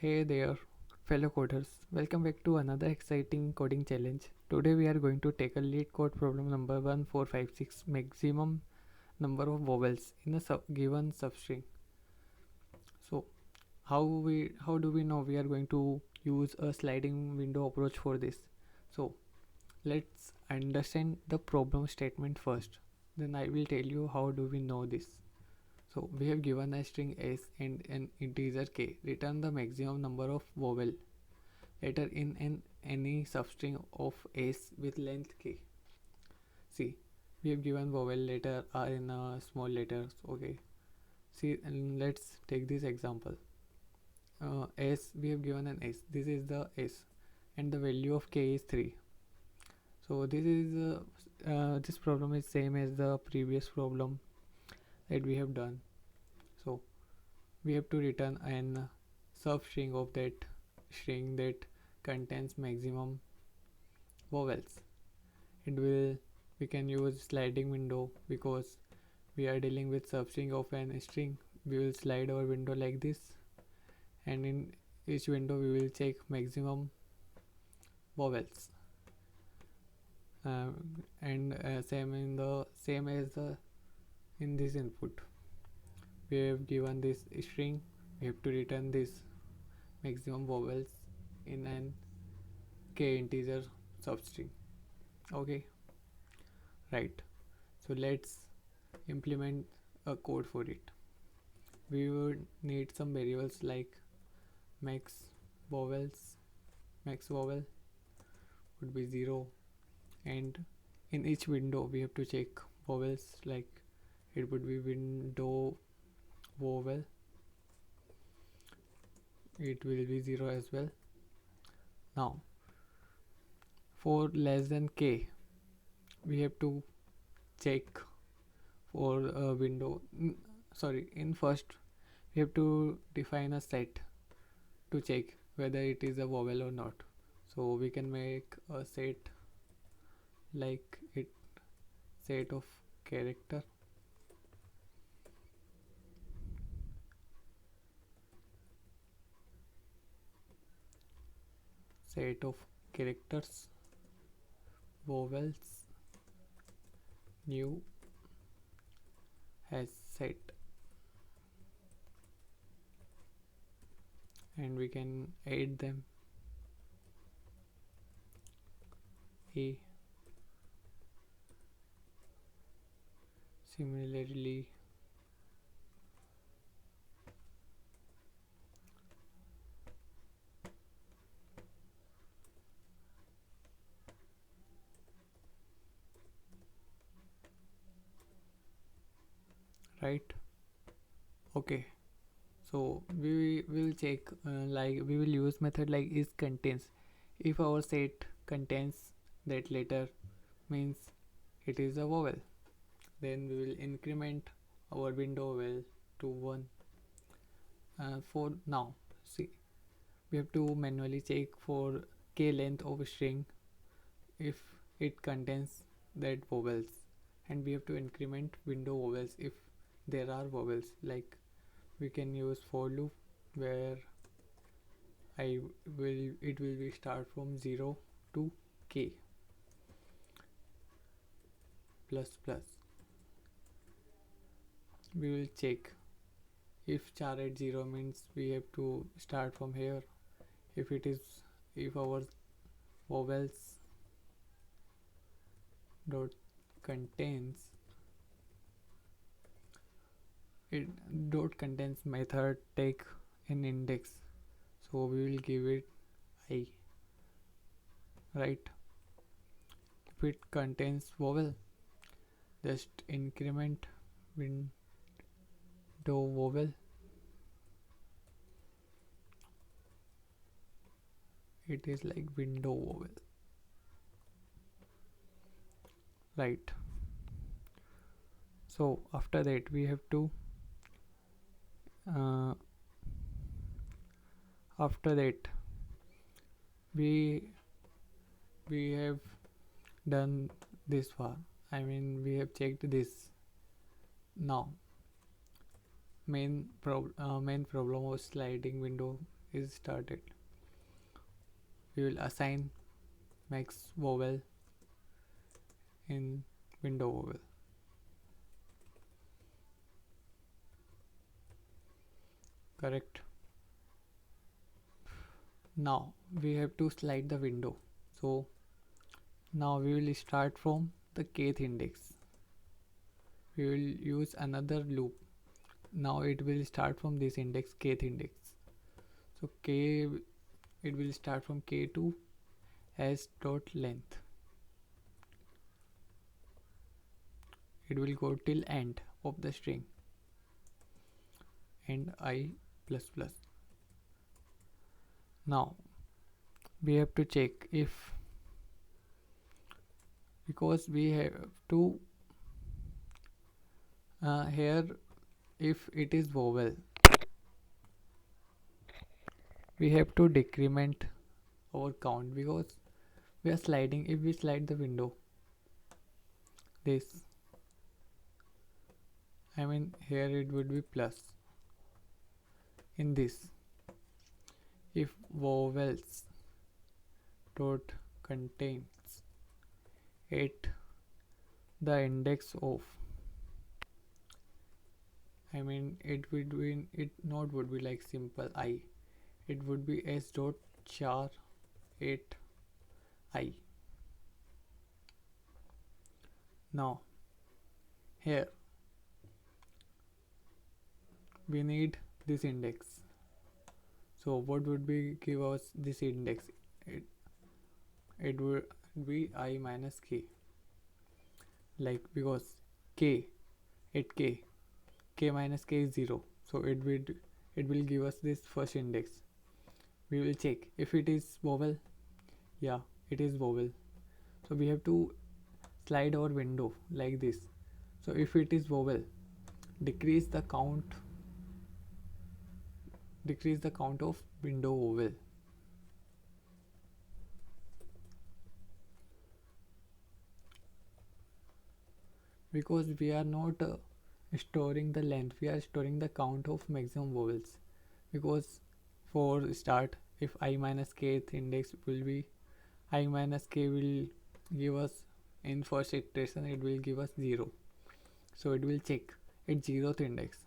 Hey there, fellow coders. Welcome back to another exciting coding challenge. Today we are going to tackle lead code problem number 1456, maximum number of vowels in a given substring. So, how do we know we are going to use a sliding window approach for this? So, let's understand the problem statement first. Then I will tell you how do we know this. So we have given a string s and an integer k. Return the maximum number of vowel letter in any substring of s with length k. See, we have given vowel letter are in small letters. Okay. See, and let's take this example. S, we have given an s. This is the s, and the value of k is 3. So this problem is same as the previous problem that we have done. So we have to return an substring of that string that contains maximum vowels. It will We can use sliding window because we are dealing with substring of an string. We will slide our window like this, and in each window we will check maximum vowels. And same as the in this input, we have given this string. We have to return this maximum vowels in an k integer substring. Okay, right. So let's implement a code for it. We would need some variables like max vowels. Max vowel would be 0, and in each window we have to check vowels, like it would be window vowel, it will be 0 as well. Now for less than k, we have to check for a window. In first we have to define a set to check whether it is a vowel or not. So we can make a set like it set of character, set of characters, vowels, new has set, and we can add them. A, similarly right. Okay, so we will check like we will use method like is contains. If our set contains that letter, means it is a vowel. Then we will increment our window vowel to 1. For now, see, we have to manually check for k length of a string if it contains that vowels, and we have to increment window vowels if there are vowels. Like we can use for loop where it will be start from 0 to k plus plus. We will check if char at 0 means we have to start from here. If our vowels dot contains it dot contains method take an index, so we will give it I, right. If it contains vowel, just increment window vowel. It is like window vowel, right. So after that we have to uh, after that we we have done this far. I mean, we have checked this. Now main problem of sliding window is started. We will assign max vowel in window vowel. Correct. Now we have to slide the window. So now we will start from the kth index. We will use another loop. Now it will start from this index, kth index. So k, it will start from k to s dot length. It will go till end of the string and I plus plus. Now we have to check if, because we have to here, if it is vowel, we have to decrement our count because we are sliding. If we slide the window this, I mean here it would be plus. In this, if vowels dot contains at the index of, I mean it would be, it not would be like simple I, it would be s dot char 8 I. Now here we need this index. So what would be give us this index? It would be I minus k, like because k at k minus k is 0, so it will give us this first index. We will check if it is vowel. Yeah, it is vowel. So we have to slide our window like this. So if it is vowel, decrease the count of window vowel. Because we are not storing the length, we are storing the count of maximum vowels. Because for start, if I minus kth index will be, I minus k will give us, in first iteration it will give us 0, so it will check at 0th index.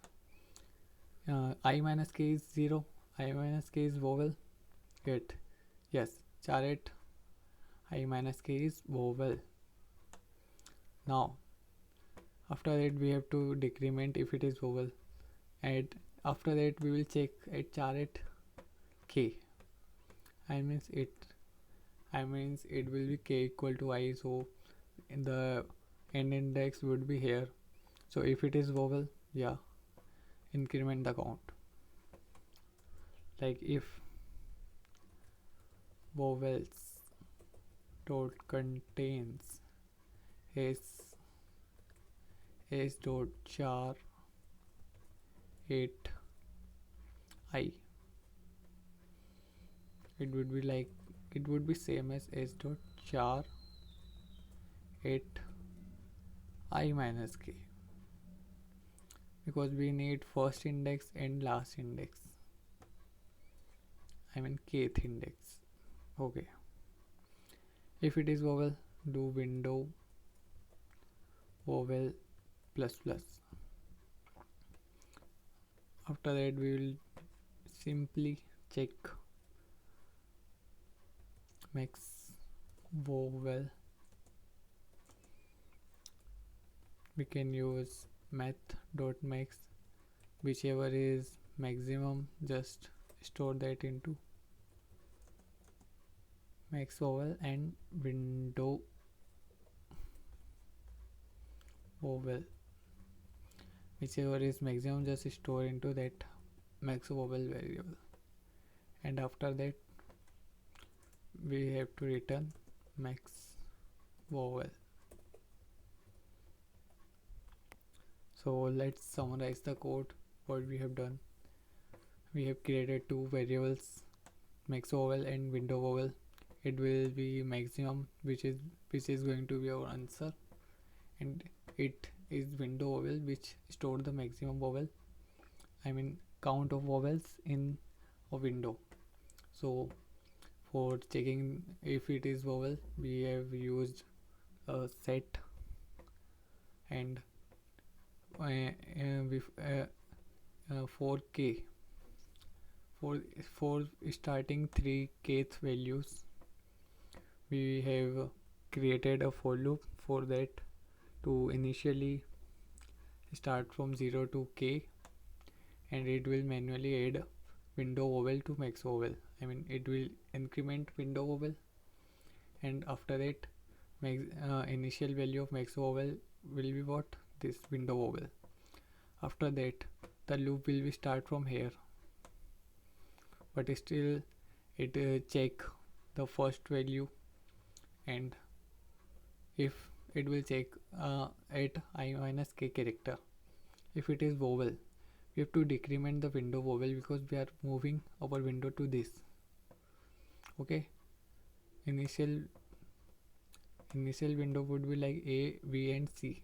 I minus k is 0, I minus k is vowel. Get, yes, charet I minus k is vowel. Now after that we have to decrement if it is vowel, and after that we will check at charet k. I means it will be k equal to I, so in the end index would be here. So if it is vowel, yeah, increment the count. Like if vowels dot contains s dot char 8 I, it would be like, it would be same as s dot char 8 I minus k, because we need first index and last index, I mean kth index. Okay, if it is vowel, do window vowel plus plus. After that we will simply check max vowel. We can use math.max, whichever is maximum, just store that into max vowel, and window vowel, whichever is maximum, just store into that max vowel variable. And after that we have to return max vowel. So let's summarize the code. What we have done, we have created two variables, max vowel and window vowel. It will be maximum, which is going to be our answer, and it is window vowel, which store the maximum vowel, I mean count of vowels in a window. So for checking if it is vowel, we have used a set and with 4k for starting 3 kth values. We have created a for loop for that to initially start from 0 to k, and it will manually add window vowel to max vowel. It will increment window vowel, and after that initial value of max vowel will be what, this window vowel. After that the loop will be start from here, but still it check the first value, and if it will check at I minus k character. If it is vowel, we have to decrement the window vowel because we are moving our window to this. Okay, initial window would be like A, B and C.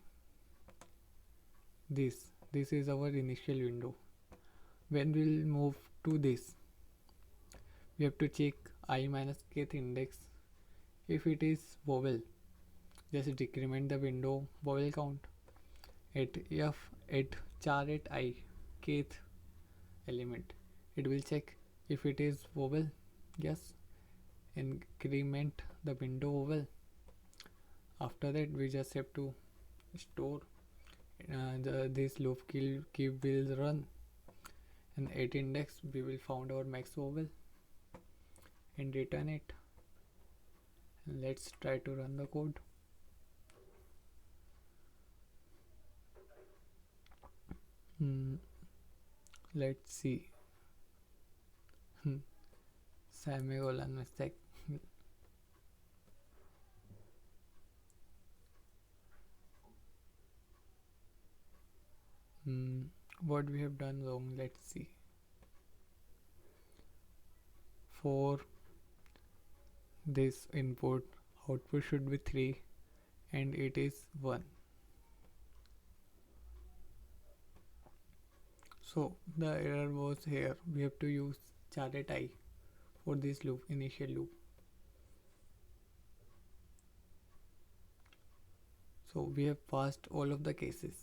This is our initial window. When we'll move to this, we have to check I minus kth index. If it is vowel, just decrement the window vowel count at f at char at I kth element. It will check if it is vowel, yes, increment the window vowel. After that we just have to store this loop keep will run, and at index we will found our max vowel and return it. And let's try to run the code. Let's see. Semicolon mistake. What we have done wrong, let's see. For this input, output should be 3 and it is 1. So the error was here. We have to use charted I for this loop, initial loop. So we have passed all of the cases.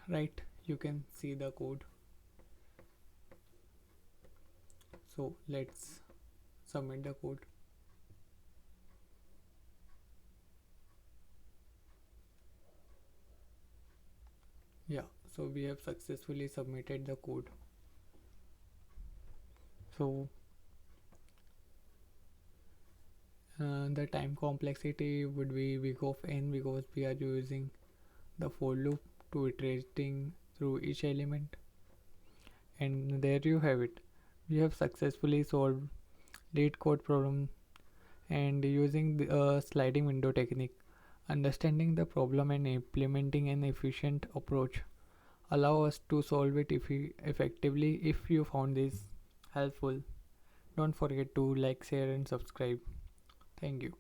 Right, you can see the code. So let's submit the code. Yeah, so we have successfully submitted the code. So the time complexity would be big of n because we are using the for loop to iterating through each element. And there you have it. We have successfully solved lead code problem and using the sliding window technique. Understanding the problem and implementing an efficient approach allow us to solve it effectively. If you found this helpful, don't forget to like, share and subscribe. Thank you.